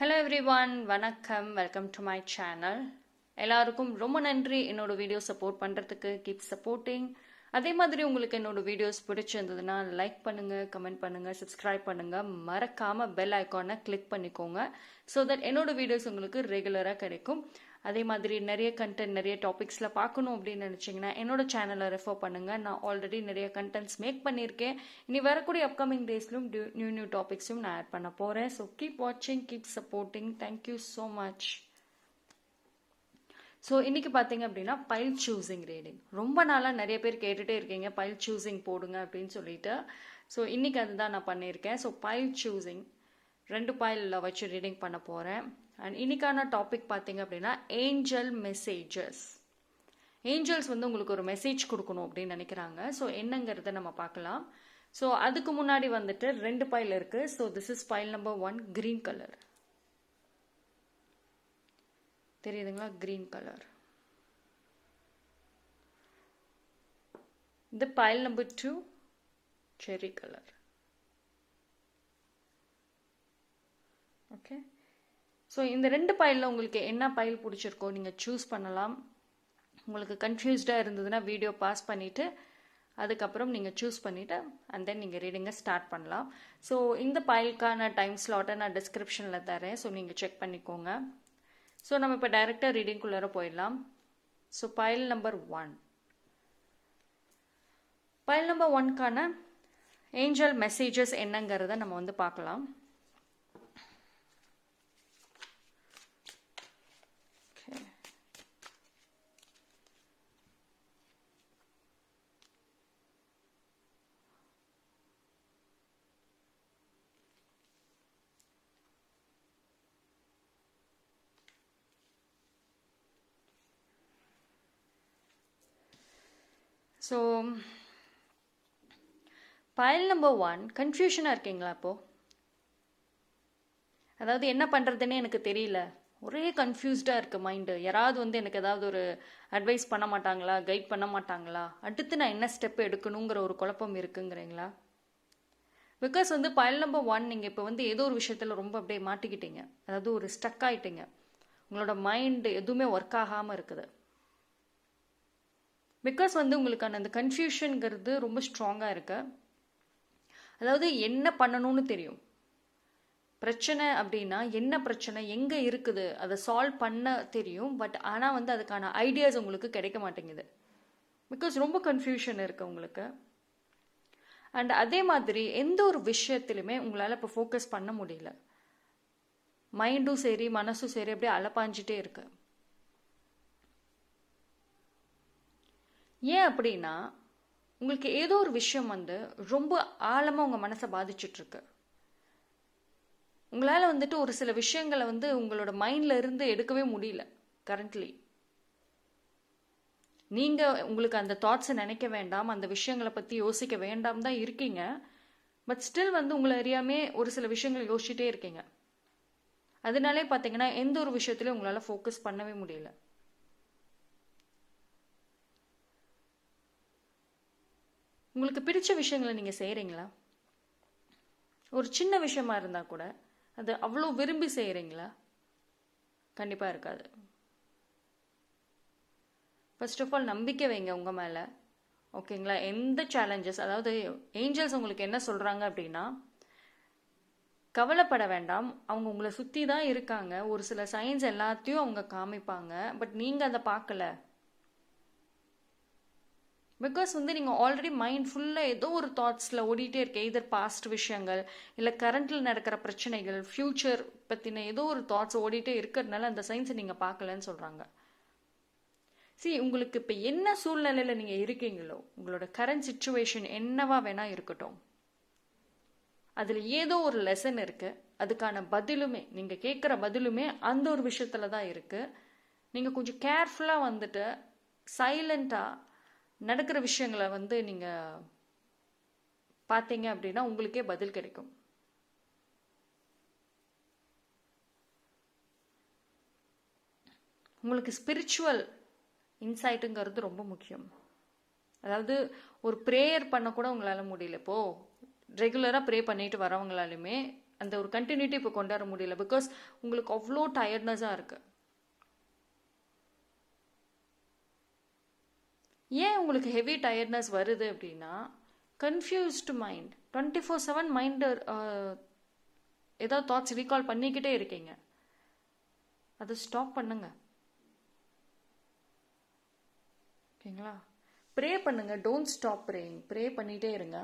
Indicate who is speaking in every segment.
Speaker 1: Hello everyone, வணக்கம். Welcome to my channel. எல்லாருக்கும் ரொம்ப நன்றி என்னோட வீடியோ சப்போர்ட் பண்ணுறதுக்கு. Keep supporting. அதே மாதிரி உங்களுக்கு என்னோட வீடியோஸ் பிடிச்சிருந்ததுன்னா லைக் பண்ணுங்கள், கமெண்ட் பண்ணுங்கள், சப்ஸ்கிரைப் பண்ணுங்கள். மறக்காமல் பெல் ஐக்கானை கிளிக் பண்ணிக்கோங்க. ஸோ தட் என்னோட வீடியோஸ் உங்களுக்கு ரெகுலராக கிடைக்கும். அதே மாதிரி நிறைய கண்டென்ட் நிறைய டாபிக்ஸில் பார்க்கணும் அப்படின்னு நினச்சிங்கன்னா என்னோட சேனலை ரெஃபர் பண்ணுங்கள். நான் ஆல்ரெடி நிறைய கண்டென்ட்ஸ் மேக் பண்ணியிருக்கேன். இனி வரக்கூடிய அப்கமிங் டேஸ்லும் நியூ டாபிக்ஸும் நான் ஆட் பண்ண போகிறேன். ஸோ கீப் வாட்சிங், keep supporting. Thank you so much. So இன்றைக்கி பார்த்தீங்க அப்படின்னா பைல் சூஸிங் ரீடிங். ரொம்ப நாளாக நிறைய பேர் கேட்டுகிட்டே இருக்கீங்க பைல் சூஸிங் போடுங்க அப்படின்னு சொல்லிட்டு. ஸோ இன்றைக்கி அதுதான் நான் பண்ணியிருக்கேன். ஸோ பைல் சூஸிங் 2 பைலில் வச்சு ரீடிங் பண்ண போகிறேன். அண்ட் இன்னைக்கான டாபிக் பார்த்தீங்க அப்படின்னா ஏஞ்சல் மெசேஜஸ். ஏஞ்சல்ஸ் வந்து உங்களுக்கு ஒரு மெசேஜ் கொடுக்கணும் அப்படின்னு நினைக்கிறாங்க. ஸோ என்னங்கிறத நம்ம பார்க்கலாம். ஸோ அதுக்கு முன்னாடி வந்துட்டு 2 பைல் இருக்கு. So this is file number 1, green colour. தெரியுதுங்களா? Green colour. இந்த file number 2, cherry colour. Okay. So இந்த 2 பைலில் உங்களுக்கு என்ன பைல் பிடிச்சிருக்கோ நீங்கள் சூஸ் பண்ணலாம். உங்களுக்கு கன்ஃபியூஸ்டாக இருந்ததுன்னா வீடியோ பாஸ் பண்ணிவிட்டு அதுக்கப்புறம் நீங்கள் சூஸ் பண்ணிவிட்டு அண்ட் தென் நீங்கள் ரீடிங்கை ஸ்டார்ட் பண்ணலாம். ஸோ இந்த பைலுக்கான டைம் ஸ்லாட்டை நான் டிஸ்கிரிப்ஷனில் தரேன். ஸோ நீங்கள் செக் பண்ணிக்கோங்க. ஸோ நம்ம இப்போ டைரெக்டாக ரீடிங்குள்ளார போயிடலாம். So file number 1. File number 1க்கான ஏஞ்சல் மெசேஜஸ் என்னங்கிறத நம்ம வந்து பார்க்கலாம். ஸோ பைல் நம்பர் 1 கன்ஃபியூஷனாக இருக்கீங்களா? இப்போது அதாவது என்ன பண்ணுறதுன்னே எனக்கு தெரியல, ஒரே கன்ஃபியூஸ்டாக இருக்குது மைண்டு. யாராவது வந்து எனக்கு ஏதாவது ஒரு அட்வைஸ் பண்ண மாட்டாங்களா, கைட் பண்ண மாட்டாங்களா, அடுத்து நான் என்ன ஸ்டெப் எடுக்கணுங்கிற ஒரு குழப்பம் இருக்குங்கிறீங்களா? பிகாஸ் வந்து பைல் நம்பர் 1 நீங்கள் இப்போ வந்து ஏதோ ஒரு விஷயத்தில் ரொம்ப அப்படியே மாட்டிக்கிட்டீங்க. அதாவது ஒரு ஸ்டக் ஆகிட்டீங்க. உங்களோட மைண்டு எதுவுமே ஒர்க் ஆகாமல் இருக்குது. பிகாஸ் வந்து உங்களுக்கான அந்த கன்ஃபியூஷனுங்கிறது ரொம்ப ஸ்ட்ராங்காக இருக்கு. அதாவது என்ன பண்ணணும்னு தெரியும். பிரச்சனை அப்படின்னா என்ன பிரச்சனை எங்கே இருக்குது அதை சால்வ் பண்ண தெரியும். பட் ஆனால் வந்து அதுக்கான ஐடியாஸ் உங்களுக்கு கிடைக்க மாட்டேங்குது. பிகாஸ் ரொம்ப கன்ஃபியூஷன் இருக்குது உங்களுக்கு. அண்ட் அதே மாதிரி எந்த ஒரு விஷயத்திலுமே உங்களால் இப்போ ஃபோக்கஸ் பண்ண முடியல. மைண்டும் சரி மனசும் சரி அப்படியே அலப்பாஞ்சிட்டே இருக்கு. ஏன் அப்படின்னா உங்களுக்கு ஏதோ ஒரு விஷயம் வந்து ரொம்ப ஆழமாக உங்கள் மனசை பாதிச்சுட்ருக்கு. உங்களால் வந்துட்டு ஒரு சில விஷயங்களை வந்து உங்களோட மைண்டில் இருந்து எடுக்கவே முடியல கரண்ட்லி. நீங்கள் உங்களுக்கு அந்த தாட்ஸை நினைக்க வேண்டாம், அந்த விஷயங்களை பற்றி யோசிக்க வேண்டாம் தான் இருக்கீங்க. பட் ஸ்டில் வந்து உங்களை அறியாமே ஒரு சில விஷயங்களை யோசிச்சுட்டே இருக்கீங்க. அதனாலே பார்த்தீங்கன்னா எந்த ஒரு விஷயத்துலையும் உங்களால் ஃபோக்கஸ் பண்ணவே முடியல. உங்களுக்கு பிடிச்ச விஷயங்களை நீங்கள் செய்கிறீங்களா? ஒரு சின்ன விஷயமா இருந்தால் கூட அது அவ்வளோ விரும்பி செய்கிறீங்களா? கண்டிப்பாக இருக்காது. ஃபர்ஸ்ட் ஆஃப் ஆல் நம்பிக்கை வைங்க உங்கள் மேலே. ஓகேங்களா? எந்த சேலஞ்சஸ், அதாவது ஏஞ்சல்ஸ் உங்களுக்கு என்ன சொல்கிறாங்க அப்படின்னா கவலைப்பட வேண்டாம், அவங்க உங்களை சுற்றி தான் இருக்காங்க. ஒரு சில சைன்ஸ் எல்லாத்தையும் அவங்க காமிப்பாங்க. பட் நீங்கள் அதை பார்க்கல. பிகாஸ் வந்து நீங்கள் ஆல்ரெடி மைண்ட் ஃபுல்லாக ஏதோ ஒரு தாட்ஸில் ஓடிட்டே இருக்க. இதர் பாஸ்ட் விஷயங்கள் இல்லை கரண்ட்டில் நடக்கிற பிரச்சனைகள், ஃப்யூச்சர் பற்றின ஏதோ ஒரு தாட்ஸ் ஓடிட்டே இருக்கிறதுனால அந்த சயின்ஸை நீங்கள் பார்க்கலன்னு சொல்கிறாங்க. உங்களுக்கு இப்போ என்ன சூழ்நிலையில் நீங்கள் இருக்கீங்களோ, உங்களோட கரண்ட் சுச்சுவேஷன் என்னவா வேணால் இருக்கட்டும், அதில் ஏதோ ஒரு லெசன் இருக்குது. அதுக்கான பதிலுமே, நீங்கள் கேட்குற பதிலுமே அந்த ஒரு விஷயத்தில் தான் இருக்குது. நீங்கள் கொஞ்சம் கேர்ஃபுல்லாக வந்துட்டு சைலண்ட்டாக நடக்கிற விஷயங்களை வந்து நீங்கள் பார்த்தீங்க அப்படின்னா உங்களுக்கே பதில் கிடைக்கும். உங்களுக்கு ஸ்பிரிச்சுவல் இன்சைட்டுங்கிறது ரொம்ப முக்கியம். அதாவது ஒரு ப்ரேயர் பண்ண கூட உங்களால் முடியல. இப்போது ரெகுலராக ப்ரே பண்ணிட்டு வரவங்களாலுமே அந்த ஒரு கண்டினியூட்டி இப்போ கொண்டு வர முடியல. பிகாஸ் உங்களுக்கு அவ்வளோ டயர்ட்னஸாக இருக்குது. ஏன் உங்களுக்கு ஹெவி டயர்ட்னஸ் வருது அப்படின்னா, கன்ஃபியூஸ்டு மைண்ட், 24/7 மைண்டு ஏதாவது தாட்ஸ் ரீகால் பண்ணிக்கிட்டே இருக்கீங்க. அதை ஸ்டாப் பண்ணுங்க. ஓகேங்களா? ப்ரே பண்ணுங்க. Don't stop praying. ப்ரே பண்ணிகிட்டே இருங்க.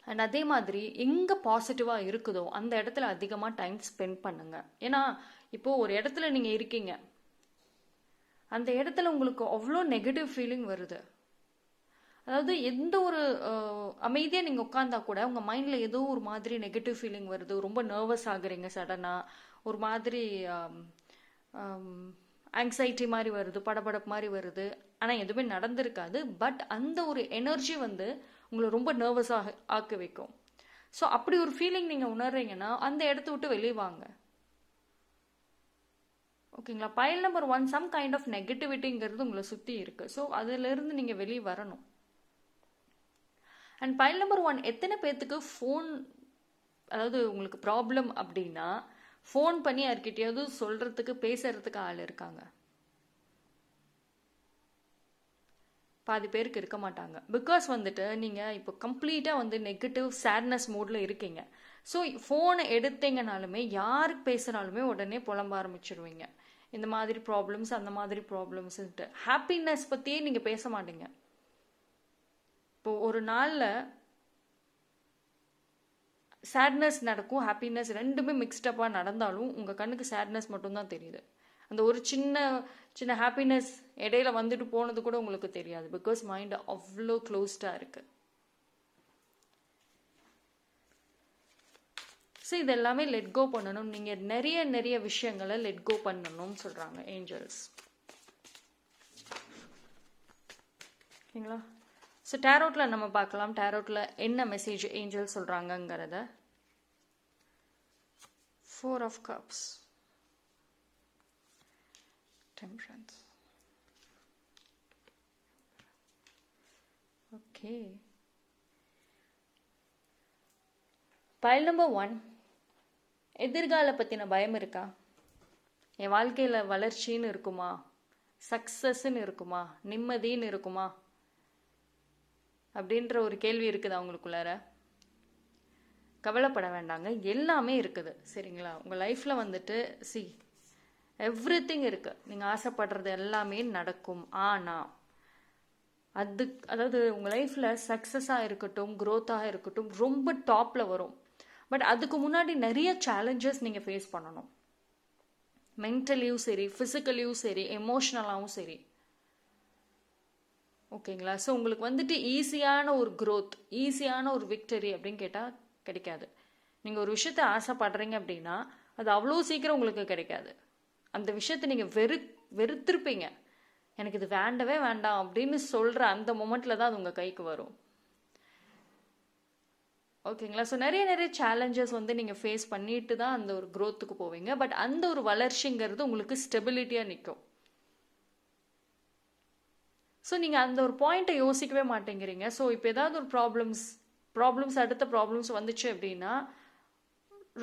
Speaker 1: அண்ட் அதே மாதிரி எங்கே பாசிட்டிவாக இருக்குதோ அந்த இடத்துல அதிகமாக டைம் ஸ்பெண்ட் பண்ணுங்க. ஏன்னா இப்போது ஒரு இடத்துல நீங்கள் இருக்கீங்க, அந்த இடத்துல உங்களுக்கு அவ்வளோ நெகட்டிவ் ஃபீலிங் வருது. அதாவது எந்த ஒரு அமைதியாக நீங்கள் உட்காந்தா கூட உங்கள் மைண்டில் ஏதோ ஒரு மாதிரி நெகட்டிவ் ஃபீலிங் வருது. ரொம்ப நர்வஸ் ஆகுறீங்க, சடனாக ஒரு மாதிரி ஆங்ஸைட்டி மாதிரி வருது, படபடப்பு மாதிரி வருது. ஆனால் எதுவுமே நடந்திருக்காது. பட் அந்த ஒரு எனர்ஜி வந்து உங்களை ரொம்ப நர்வஸாக ஆக்க வைக்கும். ஸோ அப்படி ஒரு ஃபீலிங் நீங்கள் உணர்றீங்கன்னா அந்த இடத்த விட்டு வெளியே வாங்க. ஓகேங்களா? File number 1, some kind of நெகட்டிவிட்டிங்கிறது உங்களை சுற்றி இருக்குது. ஸோ அதிலிருந்து நீங்கள் வெளியே வரணும். அண்ட் பைல் நம்பர் 1, எத்தனை பேர்த்துக்கு ஃபோன், அதாவது உங்களுக்கு ப்ராப்ளம் அப்படின்னா ஃபோன் பண்ணி யார்கிட்டயாவது சொல்கிறதுக்கு பேசுறதுக்கு ஆள் இருக்காங்க? பாதி பேருக்கு இருக்க மாட்டாங்க. பிகாஸ் வந்துட்டு நீங்கள் இப்போ கம்ப்ளீட்டாக வந்து நெகட்டிவ் சேட்னஸ் மூடில் இருக்கீங்க. ஸோ ஃபோனை எடுத்தீங்கனாலுமே யாருக்கு பேசுனாலுமே உடனே புலம்ப ஆரம்பிச்சிடுவீங்க. இந்த மாதிரி ப்ராப்ளம்ஸ், அந்த மாதிரி ப்ராப்ளம்ஸ்ன்ட்டு. ஹாப்பினஸ் பற்றியே நீங்கள் பேச மாட்டீங்க. இப்போது ஒரு நாளில் சேட்னஸ் நடக்கும், ஹாப்பினஸ் ரெண்டுமே மிக்ஸ்டப்பாக நடந்தாலும் உங்கள் கண்ணுக்கு சேட்னஸ் மட்டும்தான் தெரியுது. அந்த ஒரு சின்ன சின்ன ஹாப்பினஸ் இடையில வந்துட்டு போனது கூட உங்களுக்கு தெரியாது. பிகாஸ் மைண்ட் அவ்வளோ க்ளோஸ்டாக இருக்கு. ஸோ இது எல்லாமே லெட் கோ பண்ணணும். நீங்கள் நிறைய நிறைய விஷயங்களை லெட் கோ பண்ணணும்னு சொல்கிறாங்க ஏஞ்சல்ஸ். ஓகேங்களா? ஸோ டேரோட்டில் நம்ம பார்க்கலாம். டேரோட்டில் என்ன மெசேஜ் ஏஞ்சல் சொல்கிறாங்கங்கிறத. 4 of Cups, Temperance. Okay. File number 1, எதிர்கால பற்றின பயம் இருக்கா? என் வாழ்க்கையில் வளர்ச்சின்னு இருக்குமா, சக்ஸஸ்ன்னு இருக்குமா, நிம்மதின்னு இருக்குமா அப்படின்ற ஒரு கேள்வி இருக்குது அவங்களுக்குள்ளார. கவலைப்பட வேண்டாங்க, எல்லாமே இருக்குது. சரிங்களா? உங்கள் லைஃப்பில் வந்துட்டு எவ்ரிதிங் இருக்குது. நீங்கள் ஆசைப்படுறது எல்லாமே நடக்கும். ஆனால் அதாவது உங்கள் லைஃப்பில் சக்ஸஸாக இருக்கட்டும், க்ரோத்தாக இருக்கட்டும், ரொம்ப டாப்பில் வரும். பட் அதுக்கு முன்னாடி நிறைய சேலஞ்சஸ் நீங்கள் ஃபேஸ் பண்ணணும். மென்டலியும் சரி, ஃபிசிக்கலியும் சரி, எமோஷ்னலாகவும் சரி. ஓகேங்களா? ஸோ உங்களுக்கு வந்துட்டு ஈஸியான ஒரு க்ரோத், ஈஸியான ஒரு விக்டரி அப்படின்னு கேட்டால் கிடைக்காது. நீங்கள் ஒரு விஷயத்தை ஆசைப்படுறீங்க அப்படின்னா அது அவ்வளோ சீக்கிரம் உங்களுக்கு கிடைக்காது. அந்த விஷயத்தை நீங்கள் வெறுத்திருப்பீங்க. எனக்கு இது வேண்டவே வேண்டாம் அப்படின்னு சொல்கிற அந்த மொமெண்ட்டில் தான் அது உங்கள் கைக்கு வரும். ஓகேங்களா? ஸோ நிறைய நிறைய சேலஞ்சஸ் வந்து நீங்கள் ஃபேஸ் பண்ணிட்டு தான் அந்த ஒரு க்ரோத்துக்கு போவீங்க. பட் அந்த ஒரு வளர்ச்சிங்கிறது உங்களுக்கு ஸ்டெபிலிட்டியாக நிற்கும். ஸோ நீங்கள் அந்த ஒரு பாயிண்ட்டை யோசிக்கவே மாட்டேங்கிறீங்க. ஸோ இப்போ ஏதாவது ஒரு ப்ராப்ளம்ஸ் அடுத்த ப்ராப்ளம்ஸ் வந்துச்சு அப்படின்னா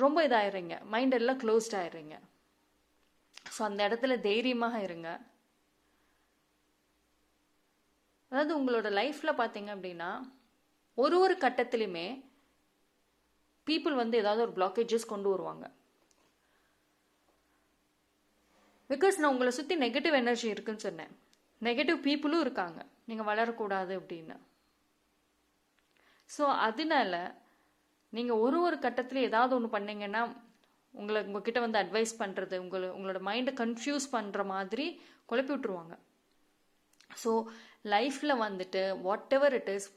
Speaker 1: ரொம்ப இதாகிடுறீங்க, மைண்ட் எல்லாம் க்ளோஸ்ட் ஆகிடுறீங்க. ஸோ அந்த இடத்துல தைரியமாக இருங்க. அதாவது உங்களோட லைஃப்பில் பார்த்தீங்க அப்படின்னா ஒரு கட்டத்திலுமே பீப்புள் வந்து ஏதாவது ஒரு பிளாக்கேஜஸ் கொண்டு வருவாங்க. பிகாஸ் நான் உங்களை சுற்றி நெகட்டிவ் எனர்ஜி இருக்குன்னு சொன்னேன். நெகட்டிவ் பீப்புளும் இருக்காங்க நீங்கள் வளரக்கூடாது அப்படின்னு. ஸோ அதனால நீங்கள் ஒரு கட்டத்தில் ஏதாவது ஒன்று பண்ணீங்கன்னா உங்ககிட்ட வந்து அட்வைஸ் பண்ணுறது, உங்களோட மைண்டை கன்ஃபியூஸ் பண்ணுற மாதிரி குழப்பி விட்டுருவாங்க. ஸோ லைஃப்பில் வந்துட்டு வாட் எவர் இட் இஸ்,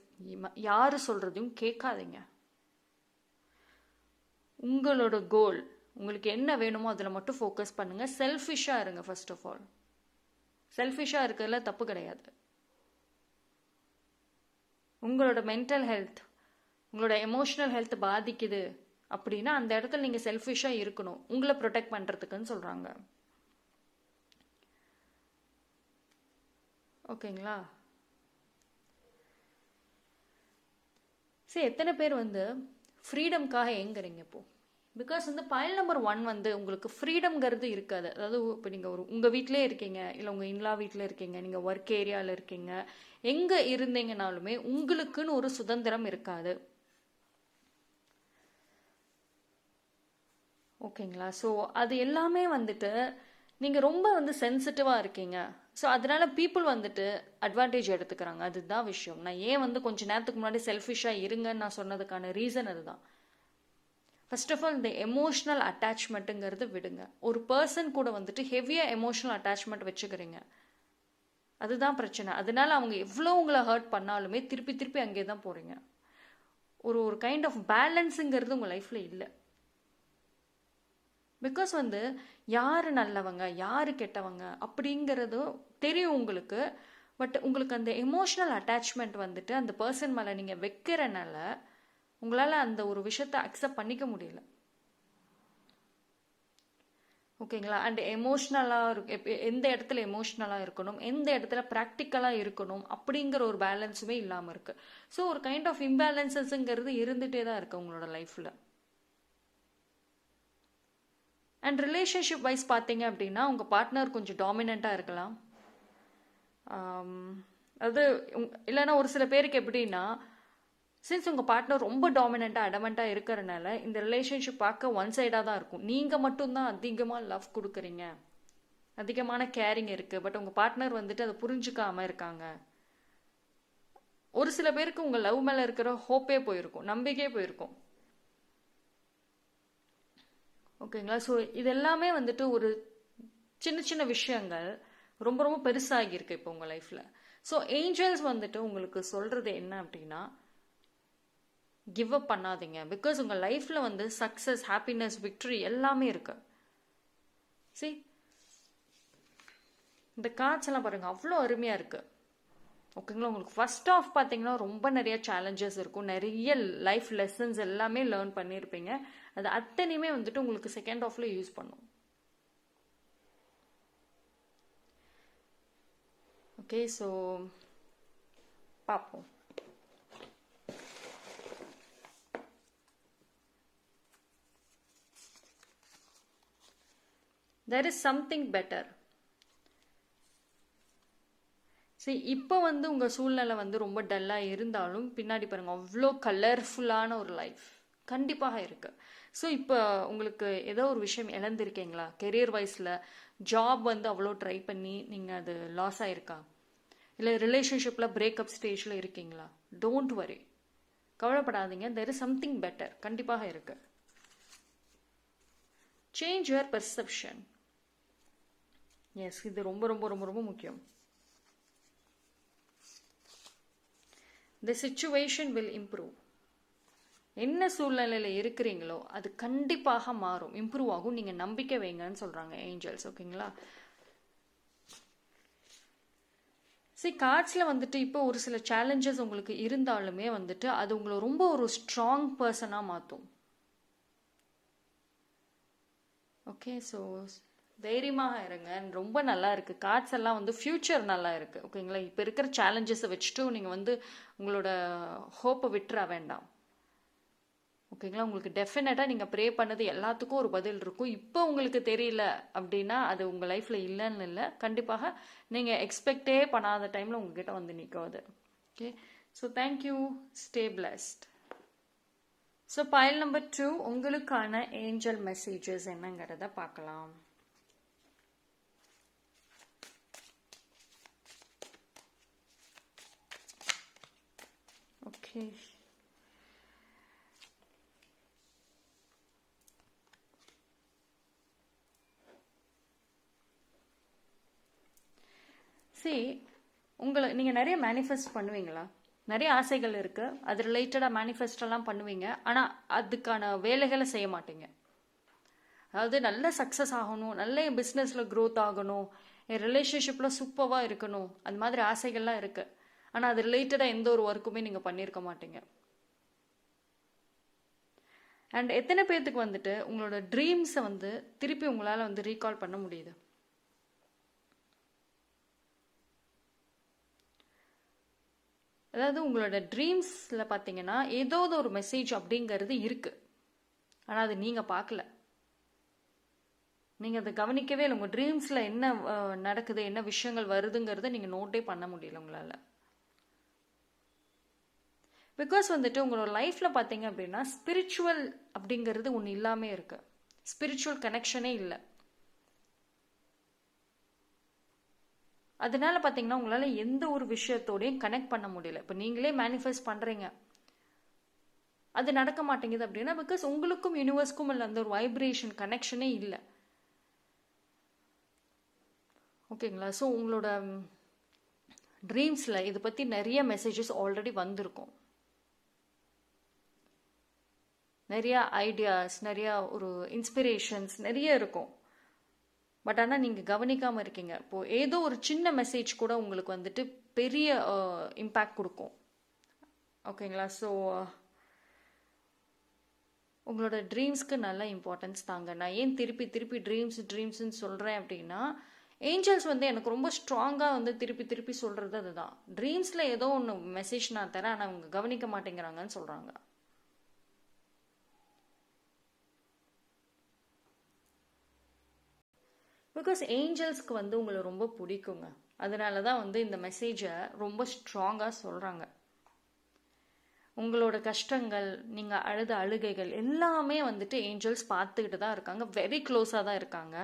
Speaker 1: யார் சொல்கிறதையும் கேட்காதீங்க. உங்களோட கோல், உங்களுக்கு என்ன வேணுமோ அதில் மட்டும் ஃபோக்கஸ் பண்ணுங்கள். செல்ஃபிஷாக இருங்க. ஃபர்ஸ்ட் ஆஃப் ஆல் செல்ஃபிஷாக இருக்கிறதுல தப்பு கிடையாது. உங்களோட மென்டல் ஹெல்த், உங்களோட எமோஷ்னல் ஹெல்த் பாதிக்குது அப்படின்னா அந்த இடத்துல நீங்கள் செல்ஃபிஷாக இருக்கணும், உங்களை ப்ரொடெக்ட் பண்ணுறதுக்குன்னு சொல்கிறாங்க. ஓகேங்களா? சரி, எத்தனை பேர் வந்து ஃப்ரீடம்காக ஏங்குறீங்க இப்போ? பிகாஸ் வந்து பைல் நம்பர் 1 வந்து உங்களுக்கு ஃப்ரீடம்ங்கிறது இருக்காது. அதாவது இப்போ நீங்கள் உங்கள் வீட்டிலே இருக்கீங்க, இல்லை உங்கள் இன்லா வீட்டில் இருக்கீங்க, நீங்கள் ஒர்க் ஏரியாவில் இருக்கீங்க, எங்கே இருந்தீங்கனாலுமே உங்களுக்குன்னு ஒரு சுதந்திரம் இருக்காது. ஓகேங்களா? ஸோ அது எல்லாமே வந்துட்டு நீங்கள் ரொம்ப வந்து சென்சிட்டிவாக இருக்கீங்க. ஸோ அதனால பீப்புள் வந்துட்டு அட்வான்டேஜ் எடுத்துக்கிறாங்க. அதுதான் விஷயம். நான் ஏன் வந்து கொஞ்சம் நேரத்துக்கு முன்னாடி செல்ஃபிஷாக இருங்கன்னு நான் சொன்னதுக்கான ரீசன் அதுதான். ஃபர்ஸ்ட் ஆஃப் ஆல், இந்த எமோஷ்னல் அட்டாச்மெண்ட்டுங்கிறது விடுங்க. ஒரு பர்சன் கூட வந்துட்டு ஹெவியாக எமோஷ்னல் அட்டாச்மெண்ட் வச்சுக்கிறீங்க, அதுதான் பிரச்சனை. அதனால அவங்க எவ்வளோ உங்களை ஹர்ட் பண்ணாலுமே திருப்பி திருப்பி அங்கே தான் போகிறீங்க. ஒரு கைண்ட் ஆஃப் பேலன்ஸுங்கிறது உங்கள் லைஃப்பில் இல்லை. பிகாஸ் வந்து யார் நல்லவங்க யார் கெட்டவங்க அப்படிங்கிறதும் தெரியும் உங்களுக்கு. பட் உங்களுக்கு அந்த எமோஷ்னல் அட்டாச்மெண்ட் வந்துட்டு அந்த பர்சன் மேலே நீங்கள் வைக்கிறனால உங்களால் அந்த ஒரு விஷயத்தை அக்செப்ட் பண்ணிக்க முடியல. ஓகேங்களா? அண்ட் எமோஷ்னலாக எந்த இடத்துல எமோஷ்னலாக இருக்கணும், எந்த இடத்துல ப்ராக்டிக்கலாக இருக்கணும் அப்படிங்கிற ஒரு பேலன்ஸுமே இல்லாமல் இருக்குது. ஸோ ஒரு கைண்ட் ஆஃப் இம்பேலன்சஸ்ங்கிறது இருந்துகிட்டே தான் இருக்குது உங்களோட லைஃப்பில். அண்ட் ரிலேஷன்ஷிப் வைஸ் பார்த்தீங்க அப்படின்னா உங்கள் பார்ட்னர் கொஞ்சம் டாமினண்ட்டாக இருக்கலாம். அது இல்லைன்னா ஒரு சில பேருக்கு எப்படின்னா, சின்ஸ் உங்கள் பார்ட்னர் ரொம்ப டாமினண்ட்டாக அடமெண்ட்டாக இருக்கிறனால இந்த ரிலேஷன்ஷிப் பார்க்க ஒன் சைடாக தான் இருக்கும். நீங்கள் மட்டும்தான் அதிகமாக லவ் கொடுக்குறீங்க, அதிகமான கேரிங் இருக்குது, பட் உங்கள் பார்ட்னர் வந்துட்டு அதை புரிஞ்சுக்காமல் இருக்காங்க. ஒரு சில பேருக்கு உங்கள் லவ் மேலே இருக்கிற ஹோப்பே போயிருக்கும், நம்பிக்கையே போயிருக்கும். ஓகேங்களா? ஸோ இது எல்லாமே வந்துட்டு ஒரு சின்ன சின்ன விஷயங்கள் ரொம்ப ரொம்ப பெருசாகியிருக்கு இப்போ உங்கள் லைஃப்பில். ஸோ ஏஞ்சல்ஸ் வந்துட்டு உங்களுக்கு சொல்கிறது என்ன அப்படின்னா, கிவ் அப் பண்ணாதீங்க. பிகாஸ் உங்கள் லைஃப்பில் வந்து சக்ஸஸ், ஹாப்பினஸ், விக்ட்ரி எல்லாமே இருக்கு. சரி, இந்த கார்ட்ஸ் எல்லாம் பாருங்க, அவ்வளோ அருமையாக இருக்கு. ஓகேங்களா? உங்களுக்கு ஃபர்ஸ்ட் ஆஃப் பார்த்தீங்கன்னா ரொம்ப நிறைய சேலஞ்சஸ் இருக்கும், நிறைய லைஃப் லெசன்ஸ் எல்லாமே லேர்ன் பண்ணியிருப்பீங்க. அது அத்தனையுமே வந்துட்டு உங்களுக்கு செகண்ட் ஆஃப்ல யூஸ் பண்ணும். ஓகே, ஸோ பார்ப்போம். There is something better. சரி, இப்போ வந்து உங்கள் சூழ்நிலை வந்து ரொம்ப டல்லாக இருந்தாலும் பின்னாடி பாருங்கள் அவ்வளோ கலர்ஃபுல்லான ஒரு லைஃப் கண்டிப்பாக இருக்குது. ஸோ இப்போ உங்களுக்கு ஏதோ ஒரு விஷயம் இழந்திருக்கீங்களா? கெரியர் வைஸில் ஜாப் வந்து அவ்வளோ ட்ரை பண்ணி நீங்கள் அது லாஸ் ஆகிருக்கா? இல்லை ரிலேஷன்ஷிப்பில் பிரேக்கப் ஸ்டேஜில் இருக்கீங்களா? டோன்ட் வரி, கவலைப்படாதீங்க. தெர் இஸ் சம்திங் பெட்டர் கண்டிப்பாக இருக்கு. Change your perception. எஸ், இது ரொம்ப ரொம்ப ரொம்ப ரொம்ப முக்கியம். The situation will improve. என்ன சூழ்நிலையில் இருக்கிறீங்களோ அது கண்டிப்பாக மாறும், இம்ப்ரூவ் ஆகும். நீங்கள் நம்பிக்கை வைங்கன்னு சொல்கிறாங்க ஏஞ்சல்ஸ். ஓகேங்களா? சரி, கார்ட்ஸில் வந்துட்டு இப்போ ஒரு சில சேலஞ்சஸ் உங்களுக்கு இருந்தாலுமே வந்துட்டு அது உங்களை ரொம்ப ஒரு ஸ்ட்ராங் பர்சனாக மாற்றும். ஓகே, ஸோ தைரியமாக இருங்க. ரொம்ப நல்லா இருக்கு. கார்ட்ஸ் எல்லாம் வந்து ஃபியூச்சர் நல்லா இருக்கு. ஓகேங்களா? இப்போ இருக்கிற சேலஞ்சஸை வச்சுட்டு நீங்கள் வந்து உங்களோட ஹோப்பை விட்டுற வேண்டாம். ஓகேங்களா? உங்களுக்கு டெஃபினட்டாக நீங்கள் ப்ரே பண்ணது எல்லாத்துக்கும் ஒரு பதில் இருக்கும். இப்போ உங்களுக்கு தெரியல அப்படின்னா அது உங்கள் லைஃப்பில் இல்லைன்னு இல்லை, கண்டிப்பாக நீங்கள் எக்ஸ்பெக்டே பண்ணாத டைமில் உங்ககிட்ட வந்து நிற்கும் அது. Okay, so thank you, stay blessed. So file number 2 உங்களுக்கான ஏஞ்சல் மெசேஜஸ் என்னங்கிறத பார்க்கலாம். ஓகே, சரி, நீங்கள் நிறைய மேனிஃபெஸ்ட் பண்ணுவீங்களா? நிறைய ஆசைகள் இருக்கு, அது ரிலேட்டடாக மேனிஃபெஸ்ட் எல்லாம் பண்ணுவீங்க, ஆனால் அதுக்கான வேலைகளை செய்ய மாட்டீங்க. அதாவது நல்ல சக்ஸஸ் ஆகணும், நல்ல என் பிஸ்னஸில் க்ரோத் ஆகணும், என் ரிலேஷன்ஷிப்பில் சூப்பராக இருக்கணும், அது மாதிரி ஆசைகள்லாம் இருக்கு. ஆனால் அது ரிலேட்டடாக எந்த ஒரு ஒர்க்குமே நீங்கள் பண்ணியிருக்க மாட்டீங்க. அண்ட் எத்தனை பேர்த்துக்கு வந்துட்டு உங்களோட ட்ரீம்ஸை வந்து திருப்பி உங்களால் வந்து ரீகால் பண்ண முடியுது? அதாவது உங்களோட ட்ரீம்ஸில் பார்த்தீங்கன்னா ஏதோ ஒரு மெசேஜ் அப்படிங்கிறது இருக்குது, ஆனால் அது நீங்கள் பார்க்கல, நீங்கள் அதை கவனிக்கவே இல்லை. உங்கள் ட்ரீம்ஸில் என்ன நடக்குது, என்ன விஷயங்கள் வருதுங்கிறத நீங்கள் நோட்டே பண்ண முடியல உங்களால். பிகாஸ் வந்துட்டு உங்களோட லைஃப்பில் பார்த்தீங்க அப்படின்னா ஸ்பிரிச்சுவல் அப்படிங்கிறது ஒன்று இல்லாமல் இருக்கு. ஸ்பிரிச்சுவல் கனெக்ஷனே இல்லை. அதனால பார்த்தீங்கன்னா உங்களால் எந்த ஒரு விஷயத்தோடையும் கனெக்ட் பண்ண முடியல. இப்போ நீங்களே மேனிஃபெஸ்ட் பண்ணுறீங்க, அது நடக்க மாட்டேங்குது அப்படின்னா பிகாஸ் உங்களுக்கும் யூனிவர்ஸ்க்கும் இல்லை அந்த ஒரு வைப்ரேஷன் கனெக்ஷனே இல்லை. ஓகேங்களா? ஸோ உங்களோட ட்ரீம்ஸில் இதை பற்றி நிறைய மெசேஜஸ் ஆல்ரெடி வந்திருக்கும், நிறைய ஐடியாஸ், நிறைய ஒரு இன்ஸ்பிரேஷன்ஸ் நிறைய இருக்கும். பட் ஆனால் நீங்கள் கவனிக்காமல் இருக்கீங்க. இப்போது ஏதோ ஒரு சின்ன மெசேஜ் கூட உங்களுக்கு வந்துட்டு பெரிய இம்பேக்ட் கொடுக்கும். ஓகேங்களா? ஸோ உங்களோட ட்ரீம்ஸ்க்கு நல்ல இம்பார்ட்டன்ஸ் தாங்க. நான் ஏன் திருப்பி திருப்பி ட்ரீம்ஸ்ன்னு சொல்கிறேன் அப்படின்னா, ஏஞ்சல்ஸ் வந்து எனக்கு ரொம்ப ஸ்ட்ராங்காக வந்து திருப்பி திருப்பி சொல்கிறது அதுதான். ட்ரீம்ஸில் ஏதோ ஒன்று மெசேஜ் நான் தரேன், ஆனால் அவங்க கவனிக்க மாட்டேங்கிறாங்கன்னு சொல்கிறாங்க. பிகாஸ் ஏஞ்சல்ஸ்க்கு வந்து உங்களை ரொம்ப பிடிக்குங்க. அதனால தான் வந்து இந்த மெசேஜை ரொம்ப ஸ்ட்ராங்காக சொல்கிறாங்க. உங்களோட கஷ்டங்கள், நீங்கள் அழுத அழுகைகள் எல்லாமே வந்துட்டு ஏஞ்சல்ஸ் பார்த்துக்கிட்டு தான் இருக்காங்க, வெரி க்ளோஸாக தான் இருக்காங்க.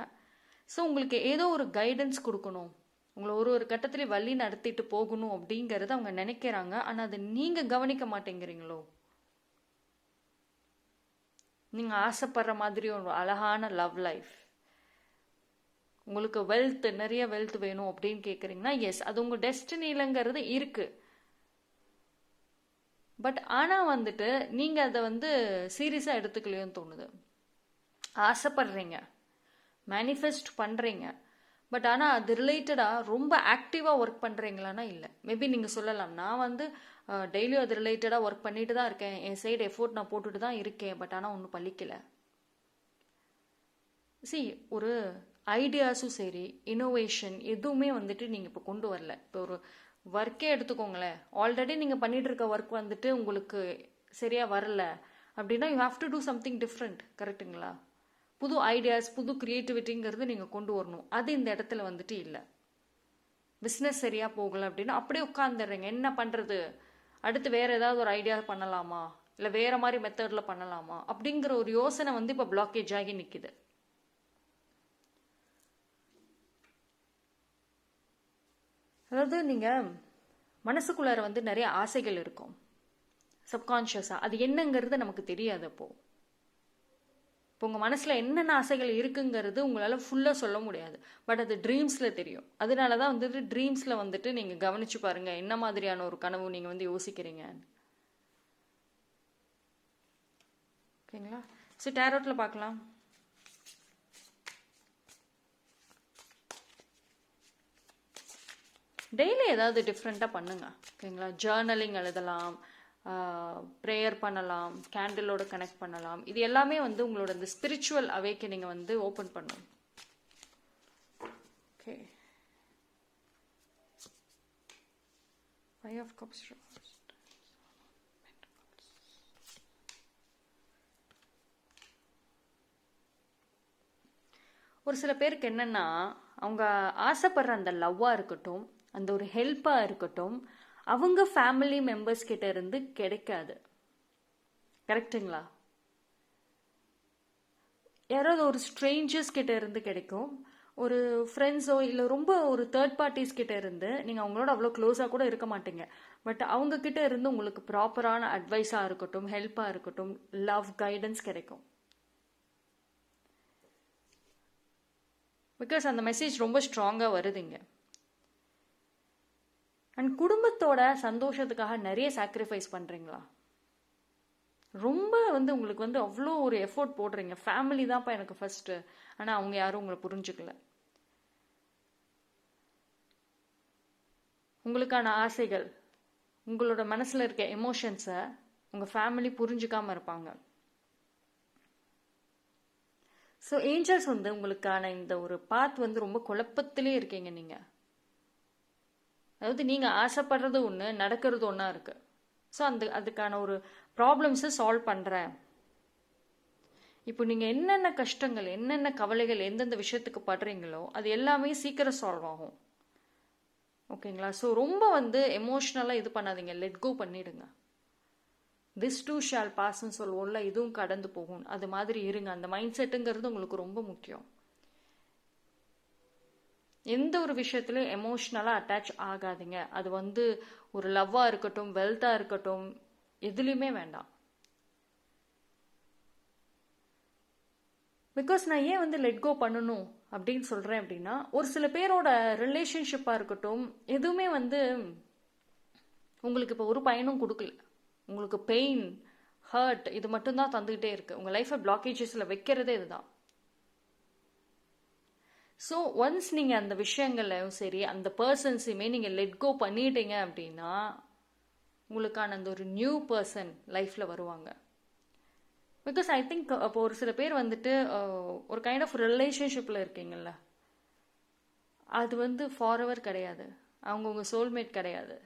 Speaker 1: ஸோ உங்களுக்கு ஏதோ ஒரு கைடன்ஸ் கொடுக்கணும், உங்களை ஒரு கட்டத்துலேயே வழி நடத்திட்டு போகணும் அப்படிங்கிறத அவங்க நினைக்கிறாங்க. ஆனால் அதை நீங்கள் கவனிக்க மாட்டேங்கிறீங்களோ? நீங்கள் ஆசைப்படுற மாதிரி ஒரு அழகான லவ் லைஃப், உங்களுக்கு வெல்த், நிறைய வெல்த் வேணும் அப்படின்னு கேட்குறீங்கன்னா எஸ், அது உங்கள் டெஸ்டினிலங்கிறது இருக்குது. பட் ஆனால் வந்துட்டு நீங்கள் அதை வந்து சீரியஸாக எடுத்துக்கலையோன்னு தோணுது. ஆசைப்படுறீங்க, மேனிஃபெஸ்ட் பண்ணுறீங்க, பட் ஆனால் அது ரிலேட்டடாக ரொம்ப ஆக்டிவாக ஒர்க் பண்ணுறீங்களான்னா இல்லை. மேபி நீங்கள் சொல்லலாம், நான் வந்து டெய்லியும் அது ரிலேட்டடாக ஒர்க் பண்ணிட்டு தான் இருக்கேன், என் சைடு எஃபோர்ட் நான் போட்டுட்டு தான் இருக்கேன், பட் ஆனால் ஒன்றும் பழிக்கலை. ஒரு ஐடியாஸும் சரி, இன்னோவேஷன் எதுவுமே வந்துட்டு நீங்கள் இப்போ கொண்டு வரல. இப்போ ஒரு ஒர்க்கே எடுத்துக்கோங்களேன், ஆல்ரெடி நீங்கள் பண்ணிட்டு இருக்க ஒர்க் வந்துட்டு உங்களுக்கு சரியாக வரல அப்படின்னா you have to do something different. கரெக்டுங்களா? புது ஐடியாஸ், புது கிரியேட்டிவிட்டிங்கிறது நீங்கள் கொண்டு வரணும். அது இந்த இடத்துல வந்துட்டு இல்லை. பிஸ்னஸ் சரியாக போகலை அப்படின்னா அப்படியே உட்காந்துடுறீங்க, என்ன பண்ணுறது, அடுத்து வேறு ஏதாவது ஒரு ஐடியா பண்ணலாமா, இல்லை வேறு மாதிரி மெத்தடில் பண்ணலாமா அப்படிங்கிற ஒரு யோசனை வந்து இப்போ பிளாக்கேஜ் ஆகி நிற்கிது. அதாவது நீங்கள் மனசுக்குள்ளார வந்து நிறைய ஆசைகள் இருக்கும் சப்கான்ஷியஸாக, அது என்னங்கிறது நமக்கு தெரியாது. அப்போது இப்போ உங்கள் மனசில் என்னென்ன ஆசைகள் இருக்குங்கிறது உங்களால் ஃபுல்லாக சொல்ல முடியாது, பட் அது ட்ரீம்ஸில் தெரியும். அதனால தான் வந்துட்டு ட்ரீம்ஸில் வந்துட்டு நீங்கள் கவனிச்சு பாருங்கள் என்ன மாதிரியான ஒரு கனவு நீங்கள் வந்து யோசிக்கிறீங்க. ஓகேங்களா? ஸோ டேரோட்டில் பார்க்கலாம். டெய்லி ஏதாவது டிஃப்ரெண்ட்டாக பண்ணுங்க. ஓகேங்களா? ஜேர்னலிங் எழுதலாம், ப்ரேயர் பண்ணலாம், கேண்டிலோட கனெக்ட் பண்ணலாம். இது எல்லாமே வந்து உங்களோட இந்த ஸ்பிரிச்சுவல் அவேக்கனிங்கை வந்து ஓப்பன் பண்ணும். Okay, 5 of Cups. ஒரு சில பேருக்கு என்னன்னா, அவங்க ஆசைப்படுற அந்த லவ்வாக இருக்கட்டும், அந்த ஒரு ஹெல்ப்பாக இருக்கட்டும், அவங்க ஃபேமிலி மெம்பர்ஸ் கிட்ட இருந்து கிடைக்காது. கரெக்டுங்களா? யாராவது ஒரு ஸ்ட்ரேஞ்சர்ஸ் கிட்ட இருந்து கிடைக்கும், ஒரு ஃப்ரெண்ட்ஸோ இல்லை ரொம்ப ஒரு தேர்ட் பார்ட்டிஸ் கிட்ட இருந்து. நீங்கள் அவங்களோட அவ்வளோ க்ளோஸாக கூட இருக்க மாட்டீங்க, பட் அவங்க கிட்ட இருந்து உங்களுக்கு ப்ராப்பரான அட்வைஸாக இருக்கட்டும், ஹெல்ப்பாக இருக்கட்டும், லவ் கைடன்ஸ் கிடைக்கும். பிகாஸ் அந்த மெசேஜ் ரொம்ப ஸ்ட்ராங்காக வருதுங்க. அண்ட் குடும்பத்தோட சந்தோஷத்துக்காக நிறைய சாக்ரிஃபைஸ் பண்ணுறீங்களா? ரொம்ப வந்து உங்களுக்கு வந்து அவ்வளோ ஒரு எஃபோர்ட் போடுறீங்க, ஃபேமிலி தான்ப்பா எனக்கு ஃபர்ஸ்ட்டு, ஆனால் அவங்க யாரும் உங்களை புரிஞ்சுக்கல. உங்களுக்கான ஆசைகள், உங்களோட மனசில் இருக்க எமோஷன்ஸை உங்கள் ஃபேமிலி புரிஞ்சுக்காமல் இருப்பாங்க. ஸோ ஏஞ்சல்ஸ் வந்து உங்களுக்கான இந்த ஒரு பாத் வந்து ரொம்ப குழப்பத்திலே இருக்கீங்க நீங்கள். அதாவது நீங்கள் ஆசைப்படுறது ஒன்று, நடக்கிறது ஒன்றா இருக்குது. ஸோ அதுக்கான ஒரு ப்ராப்ளம்ஸை சால்வ் பண்ணுறேன். இப்போ நீங்கள் என்னென்ன கஷ்டங்கள், என்னென்ன கவலைகள் எந்தெந்த விஷயத்துக்கு படுறீங்களோ அது எல்லாமே சீக்கிரம் சால்வ் ஆகும். ஓகேங்களா? ஸோ ரொம்ப எமோஷ்னலாக இது பண்ணாதீங்க, லெட் கோ பண்ணிடுங்க. திஸ் டூ ஷால் பாஸ்ன்னு சொல்லுவோம்ல, இதுவும் கடந்து போகும், அது மாதிரி இருங்க. அந்த மைண்ட் செட்டுங்கிறது உங்களுக்கு ரொம்ப முக்கியம். எந்த ஒரு விஷயத்துலையும் எமோஷ்னலாக அட்டாச் ஆகாதீங்க. அது ஒரு லவ்வாக இருக்கட்டும், வெல்த்தாக இருக்கட்டும், எதுலேயுமே வேண்டாம். பிகாஸ் நான் ஏன் லெட் கோ பண்ணணும் அப்படின்னு சொல்கிறேன் அப்படின்னா, ஒரு சில பேரோட ரிலேஷன்ஷிப்பாக இருக்கட்டும், எதுவுமே உங்களுக்கு இப்போ ஒரு பயனும் கொடுக்கல. உங்களுக்கு பெயின், ஹர்ட் இது மட்டும்தான் தந்துக்கிட்டே இருக்குது. உங்கள் லைஃப்பை பிளாக்கேஜஸில் வைக்கிறதே இதுதான். ஸோ ஒன்ஸ் நீங்கள் அந்த விஷயங்களையும் சரி, அந்த பர்சன்ஸையுமே நீங்கள் லெட் கோ பண்ணிட்டீங்க அப்படின்னா, உங்களுக்கான அந்த ஒரு நியூ பர்சன் லைஃப்பில் வருவாங்க. பிகாஸ் ஐ திங்க் அப்போ ஒரு சில பேர் ஒரு கைண்ட் ஆஃப் ரிலேஷன்ஷிப்பில் இருக்கீங்கல்ல, அது ஃபார்எவர் கிடையாது. அவங்க உங்கள் சோல்மேட் கிடையாது.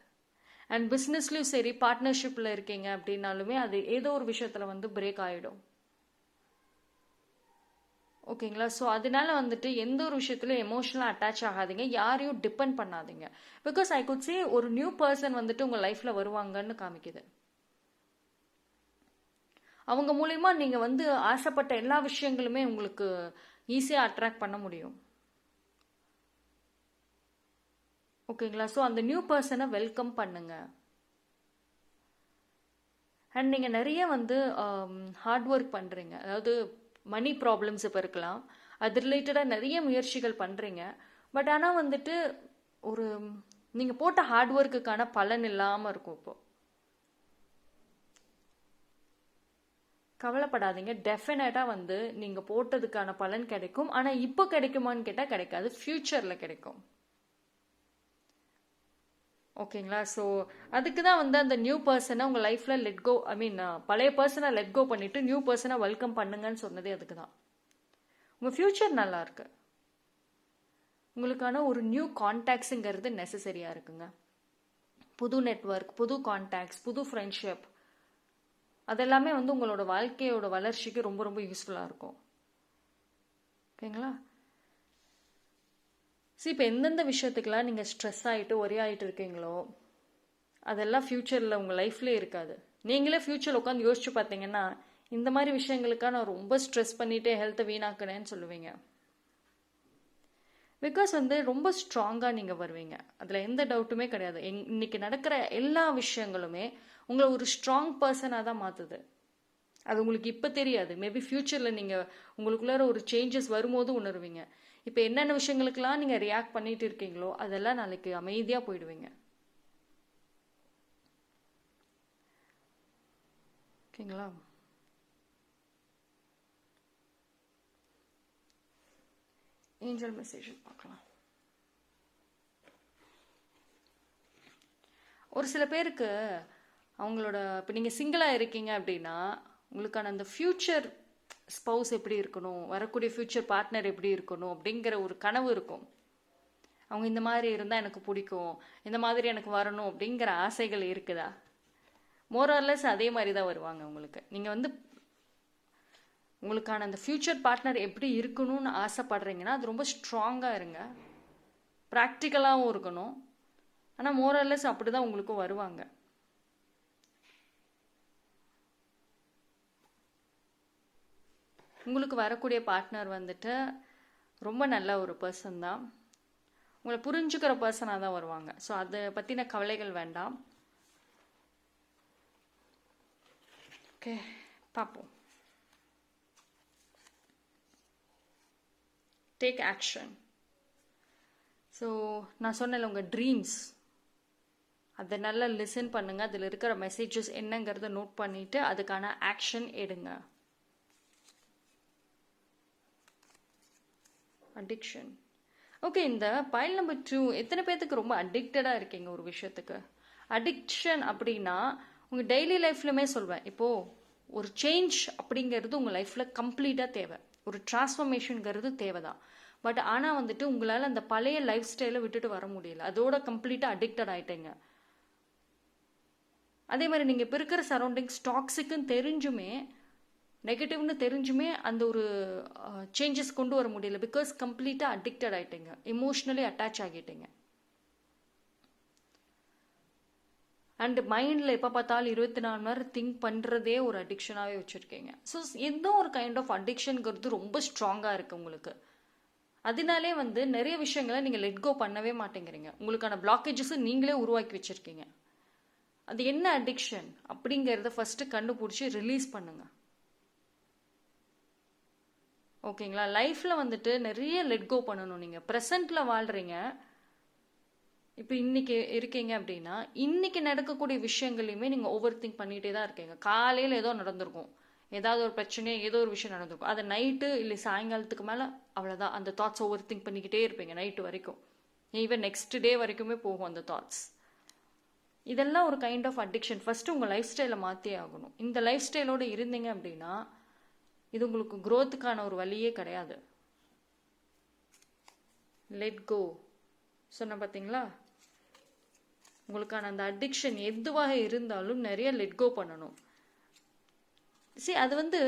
Speaker 1: அண்ட் பிஸ்னஸ்லையும் சரி, பார்ட்னர்ஷிப்பில் இருக்கீங்க அப்படின்னாலுமே அது ஏதோ ஒரு விஷயத்தில் பிரேக் ஆகிடும். ஓகேங்களா? ஸோ அதனால எந்த ஒரு விஷயத்துலையும் எமோஷனலாக அட்டாச் ஆகாதீங்க, யாரையும் டிபெண்ட் பண்ணாதீங்க. பிகாஸ் ஐ குட் சே ஒரு நியூ பர்சன் உங்கள் லைஃப்பில் வருவாங்கன்னு காமிக்குது. அவங்க மூலயமா நீங்கள் ஆசைப்பட்ட எல்லா விஷயங்களுமே உங்களுக்கு ஈஸியாக அட்ராக்ட் பண்ண முடியும். ஓகேங்களா? ஸோ அந்த நியூ பர்சனை வெல்கம் பண்ணுங்க. அண்ட் நீங்கள் நிறைய ஹார்ட் ஒர்க் பண்ணுறீங்க. அதாவது மணி ப்ராப்ளம்ஸ் இப்போ இருக்கலாம், அது ரிலேட்டடாக நிறைய முயற்சிகள் பண்ணுறீங்க. பட் ஆனால் ஒரு நீங்கள் போட்ட ஹார்ட் ஒர்க்குக்கான பலன் இல்லாமல் இருக்கும். இப்போ கவலைப்படாதீங்க, டெஃபினட்டாக நீங்கள் போட்டதுக்கான பலன் கிடைக்கும். ஆனால் இப்போ கிடைக்குமான்னு கேட்டால் கிடைக்காது, ஃப்யூச்சரில் கிடைக்கும். ஓகேங்களா? ஸோ அதுக்கு தான் அந்த நியூ பர்சனை உங்கள் லைஃப்பில் லெட் கோ, பழைய பர்சனை லெட் கோ பண்ணிவிட்டு நியூ பர்சனை வெல்கம் பண்ணுங்கன்னு சொன்னதே அதுக்கு தான். உங்கள் ஃப்யூச்சர் நல்லா இருக்கு. உங்களுக்கான ஒரு நியூ கான்டாக்ட்ஸுங்கிறது நெசசரியாக இருக்குங்க. புது நெட்வொர்க், புது கான்டாக்ட்ஸ், புது ஃப்ரெண்ட்ஷிப், அதெல்லாமே உங்களோட வாழ்க்கையோட வளர்ச்சிக்கு ரொம்ப ரொம்ப யூஸ்ஃபுல்லாக இருக்கும். ஓகேங்களா? இப்போ எந்தெந்த விஷயத்துக்கெல்லாம் நீங்கள் ஸ்ட்ரெஸ் ஆகிட்டு ஒரே ஆகிட்டு இருக்கீங்களோ அதெல்லாம் ஃப்யூச்சரில் உங்கள் லைஃப்லேயே இருக்காது. நீங்களே ஃப்யூச்சரில் உட்காந்து யோசிச்சு பார்த்தீங்கன்னா, இந்த மாதிரி விஷயங்களுக்காக நான் ரொம்ப ஸ்ட்ரெஸ் பண்ணிகிட்டே ஹெல்த்தை வீணாக்கினேன்னு சொல்லுவீங்க. பிகாஸ் ரொம்ப ஸ்ட்ராங்காக நீங்கள் வருவீங்க, அதில் எந்த டவுட்டுமே கிடையாது. இன்னைக்கு நடக்கிற எல்லா விஷயங்களுமே உங்களை ஒரு ஸ்ட்ராங் பர்சனாக தான் மாற்றுது. அது உங்களுக்கு இப்போ தெரியாது, மேபி ஃப்யூச்சரில் நீங்கள் உங்களுக்குள்ளார ஒரு சேஞ்சஸ் வரும்போது உணர்வீங்க. இப்போ என்னென்ன விஷயங்களுக்கெல்லாம் நீங்கள் ரியாக்ட் பண்ணிட்டு இருக்கீங்களோ அதெல்லாம் நாளைக்கு அமைதியாக போயிடுவீங்க. ஓகேங்களா? ஏஞ்சல் மெசேஜ் பார்க்கலாம். ஒரு சில பேருக்கு அவங்களோட, இப்போ நீங்கள் சிங்கிளாக இருக்கீங்க அப்படின்னா உங்களுக்கான அந்த ஃப்யூச்சர் ஸ்பௌஸ் எப்படி இருக்கணும், வரக்கூடிய ஃப்யூச்சர் பார்ட்னர் எப்படி இருக்கணும் அப்படிங்கிற ஒரு கனவு இருக்கும். அவங்க இந்த மாதிரி இருந்தால் எனக்கு பிடிக்கும், இந்த மாதிரி எனக்கு வரணும் அப்படிங்கிற ஆசைகள் இருக்குதா? மோரர்லெஸ் அதே மாதிரி தான் வருவாங்க உங்களுக்கு. நீங்கள் உங்களுக்கான அந்த ஃப்யூச்சர் பார்ட்னர் எப்படி இருக்கணும்னு ஆசைப்படுறீங்கன்னா அது ரொம்ப ஸ்ட்ராங்காக இருங்க, ப்ராக்டிக்கலாகவும் இருக்கணும். ஆனால் மோரர்லெஸ் அப்படி தான் உங்களுக்கும் வருவாங்க. உங்களுக்கு வரக்கூடிய பார்ட்னர் ரொம்ப நல்ல ஒரு பர்சன் தான், உங்களை புரிஞ்சுக்கிற பர்சனாக தான் வருவாங்க. ஸோ அதை பற்றின கவலைகள் வேண்டாம். ஓகே, பார்ப்போம். Take action. ஸோ நான் சொன்னேன் உங்கள் ட்ரீம்ஸ், அதை நல்லா லிசன் பண்ணுங்கள். அதில் இருக்கிற மெசேஜஸ் என்னங்கிறத நோட் பண்ணிவிட்டு அதுக்கான ஆக்ஷன் எடுங்க. அடிக்ஷன். ஓகே, இந்த பைல் நம்பர் 2, எத்தனை பேர்த்துக்கு ரொம்ப அடிக்டடாக இருக்கீங்க ஒரு விஷயத்துக்கு? அடிக்ஷன் அப்படின்னா உங்கள் டெய்லி லைஃப்லையுமே சொல்வேன், இப்போது ஒரு சேஞ்ச் அப்படிங்கிறது உங்கள் லைஃப்பில் கம்ப்ளீட்டாக தேவை, ஒரு டிரான்ஸ்ஃபர்மேஷனுங்கிறது தேவை தான். பட் ஆனால் வந்துட்டு உங்களால் அந்த பழைய லைஃப் ஸ்டைலை விட்டுட்டு வர முடியல, அதோட கம்ப்ளீட்டாக அடிக்டட் ஆகிட்டீங்க. அதே மாதிரி நீங்கள் இப்போ இருக்கிற சரௌண்டிங்ஸ் டாக்ஸிக்குன்னு தெரிஞ்சுமே, நெகட்டிவ்னு தெரிஞ்சுமே அந்த ஒரு சேஞ்சஸ் கொண்டு வர முடியல. பிகாஸ் கம்ப்ளீட்டாக அடிக்டட் ஆகிட்டீங்க, எமோஷ்னலி அட்டாச் ஆகிட்டீங்க. அண்ட் மைண்டில் எப்போ பார்த்தாலும் 24 மணி நேரம் திங்க் பண்ணுறதே ஒரு அடிக்ஷனாகவே வச்சுருக்கீங்க. ஸோ எந்த ஒரு கைண்ட் ஆஃப் அடிக்ஷனுங்கிறது ரொம்ப ஸ்ட்ராங்காக இருக்குது உங்களுக்கு. அதனாலே வந்து நிறைய விஷயங்களை நீங்கள் லெட் கோ பண்ணவே மாட்டேங்கிறீங்க. உங்களுக்கான பிளாக்கேஜஸை நீங்களே உருவாக்கி வச்சுருக்கீங்க. அது என்ன அடிக்ஷன் அப்படிங்கிறத ஃபஸ்ட்டு கண்டுபிடிச்சி ரிலீஸ் பண்ணுங்க. ஓகேங்களா? லைஃப்பில் வந்துட்டு நிறைய லெட் கோ பண்ணணும். நீங்கள் ப்ரெசண்ட்டில் வாழ்கிறீங்க, இப்போ இன்னைக்கு இருக்கீங்க அப்படின்னா இன்னைக்கு நடக்கக்கூடிய விஷயங்களையுமே நீங்கள் ஓவர் திங்க் பண்ணிகிட்டே தான் இருக்கீங்க. காலையில் ஏதோ நடந்திருக்கும், ஏதாவது ஒரு பிரச்சனை, ஏதோ ஒரு விஷயம் நடந்திருக்கும், அதை நைட்டு இல்லை சாயங்காலத்துக்கு மேலே அவ்வளோதான் அந்த தாட்ஸ் ஓவர் திங்க் பண்ணிக்கிட்டே இருப்பீங்க நைட்டு வரைக்கும். ஈவன் நெக்ஸ்ட் டே வரைக்குமே போகும் அந்த தாட்ஸ். இதெல்லாம் ஒரு கைண்ட் ஆஃப் அடிக்ஷன். ஃபஸ்ட்டு உங்கள் லைஃப் ஸ்டைலை மாற்றியே ஆகணும். இந்த லைஃப் ஸ்டைலோடு இருந்தீங்க அப்படின்னா இது உங்களுக்கு க்ரோத்துக்கான ஒரு வழியே கிடையாது. லெட் கோ சொன்ன பார்த்தீங்களா? உங்களுக்கான அந்த அடிக்ஷன் எதுவாக இருந்தாலும் நிறைய லெட் கோ பண்ணணும். சரி, அது வந்து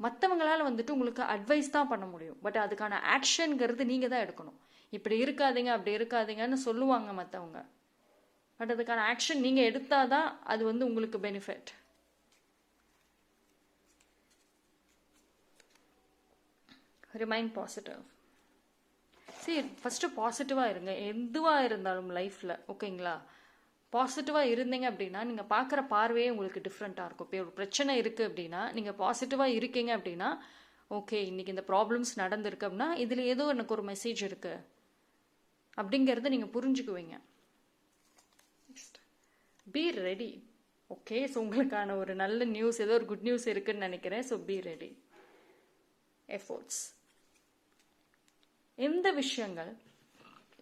Speaker 1: மற்றவங்களால் வந்துட்டு உங்களுக்கு அட்வைஸ் தான் பண்ண முடியும். பட் அதுக்கான ஆக்ஷனுங்கிறது நீங்கள் தான் எடுக்கணும். இப்படி இருக்காதீங்க அப்படி இருக்காதீங்கன்னு சொல்லுவாங்க மற்றவங்க. பட் அதுக்கான ஆக்ஷன் நீங்கள் எடுத்தால் தான் அது வந்து உங்களுக்கு பெனிஃபிட். Remain positive. சரி, ஃபஸ்ட்டு பாசிட்டிவாக இருங்க எதுவாக இருந்தாலும் லைஃப்பில். ஓகேங்களா? பாசிட்டிவாக இருந்தீங்க அப்படின்னா நீங்கள் பார்க்குற பார்வையே உங்களுக்கு டிஃப்ரெண்ட்டாக இருக்கும். இப்போ ஒரு பிரச்சனை இருக்குது அப்படின்னா நீங்கள் பாசிட்டிவாக இருக்கீங்க அப்படின்னா, ஓகே இன்றைக்கி இந்த ப்ராப்ளம்ஸ் நடந்திருக்கு அப்படின்னா இதில் ஏதோ எனக்கு ஒரு மெசேஜ் இருக்குது அப்படிங்கிறத நீங்கள் புரிஞ்சுக்குவீங்க. Be ready. ஓகே, ஸோ உங்களுக்கான ஒரு நல்ல நியூஸ், ஏதோ ஒரு குட் நியூஸ் இருக்குதுன்னு நினைக்கிறேன். So be ready. எஃபோர்ட்ஸ். எந்த விஷயங்கள்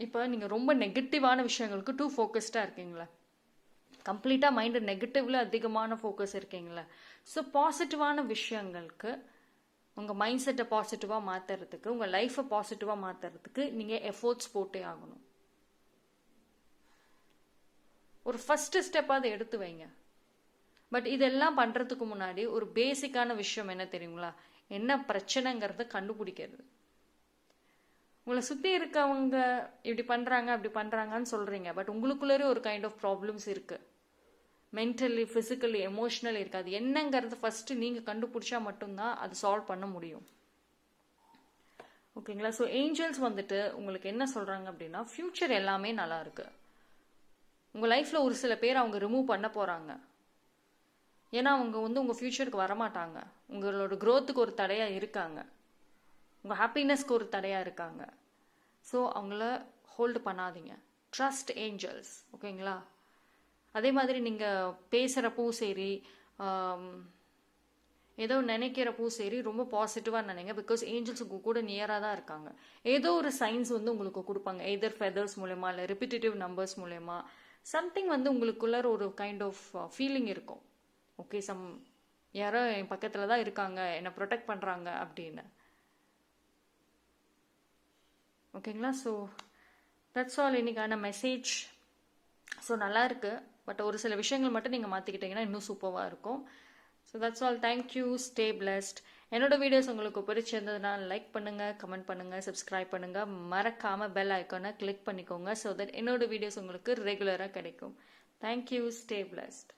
Speaker 1: இப்போ நீங்கள் ரொம்ப நெகட்டிவான விஷயங்களுக்கு டூ ஃபோக்கஸ்டாக இருக்கீங்களா, கம்ப்ளீட்டாக மைண்டு நெகட்டிவ்ல அதிகமான ஃபோக்கஸ் இருக்கீங்களா? ஸோ பாசிட்டிவான விஷயங்களுக்கு உங்கள் மைண்ட் செட்டை பாசிட்டிவாக மாற்றுறதுக்கு, உங்கள் லைஃப்பை பாசிட்டிவாக மாற்றுறதுக்கு நீங்கள் எஃபோர்ட்ஸ் போட்டே ஆகணும். ஒரு ஃபஸ்ட்டு ஸ்டெப்பாக அதை எடுத்து வைங்க. பட் இதெல்லாம் பண்ணுறதுக்கு முன்னாடி ஒரு பேசிக்கான விஷயம் என்ன தெரியுங்களா? என்ன பிரச்சனைங்கிறத கண்டுபிடிக்கிறது. உங்களை சுற்றி இருக்கவங்க இப்படி பண்ணுறாங்க அப்படி பண்ணுறாங்கன்னு சொல்கிறீங்க, பட் உங்களுக்குள்ளே ஒரு கைண்ட் ஆஃப் ப்ராப்ளம்ஸ் இருக்குது. மென்டலி, ஃபிசிக்கலி, எமோஷ்னலி இருக்குது. அது என்னங்கிறது ஃபஸ்ட்டு நீங்கள் கண்டுபிடிச்சா மட்டும்தான் அது சால்வ் பண்ண முடியும். ஓகேங்களா? ஸோ ஏஞ்சல்ஸ் வந்துட்டு உங்களுக்கு என்ன சொல்கிறாங்க அப்படின்னா, ஃப்யூச்சர் எல்லாமே நல்லா இருக்கு. உங்கள் லைஃப்பில் ஒரு சில பேர் அவங்க ரிமூவ் பண்ண போகிறாங்க. ஏன்னா அவங்க வந்து உங்கள் ஃப்யூச்சருக்கு வரமாட்டாங்க. உங்களோட க்ரோத்துக்கு ஒரு தடையாக இருக்காங்க, உங்கள் ஹாப்பினஸ்க்கு ஒரு தடையாக இருக்காங்க. ஸோ அவங்கள ஹோல்டு பண்ணாதீங்க. Trust angels. ஓகேங்களா? அதே மாதிரி நீங்கள் பேசுகிறப்பவும் சரி, ஏதோ நினைக்கிறப்பவும் சரி, ரொம்ப பாசிட்டிவாக நினைங்க. பிகாஸ் ஏஞ்சல்ஸ் உங்கள் கூட நியராக தான் இருக்காங்க. ஏதோ ஒரு சைன்ஸ் வந்து உங்களுக்கு கொடுப்பாங்க, எதர் ஃபெதர்ஸ் மூலயமா இல்லை ரிப்பிட்டேட்டிவ் நம்பர்ஸ் மூலயமா. சம்திங் வந்து உங்களுக்குள்ள ஒரு கைண்ட் ஆஃப் ஃபீலிங் இருக்கும். ஓகே, யாரோ என் பக்கத்தில் தான் இருக்காங்க, என்னை ப்ரொடெக்ட் பண்ணுறாங்க அப்படின்னு. ஓகேங்களா? ஸோ தட்ஸ் ஆல் இன்னைக்கான மெசேஜ். ஸோ நல்லா இருக்கு, பட் ஒரு சில விஷயங்கள் மட்டும் நீங்கள் மாற்றிக்கிட்டீங்கன்னா இன்னும் சூப்பராக இருக்கும். So that's all. Thank you. Stay blessed. என்னோட வீடியோஸ் உங்களுக்கு பிடிச்சிருந்ததுன்னா லைக் பண்ணுங்கள், கமெண்ட் பண்ணுங்கள், சப்ஸ்கிரைப் பண்ணுங்கள். மறக்காமல் பெல் ஐக்கானை கிளிக் பண்ணிக்கோங்க. ஸோ தட் என்னோட வீடியோஸ் உங்களுக்கு ரெகுலராக கிடைக்கும். தேங்க்யூ. Stay blessed.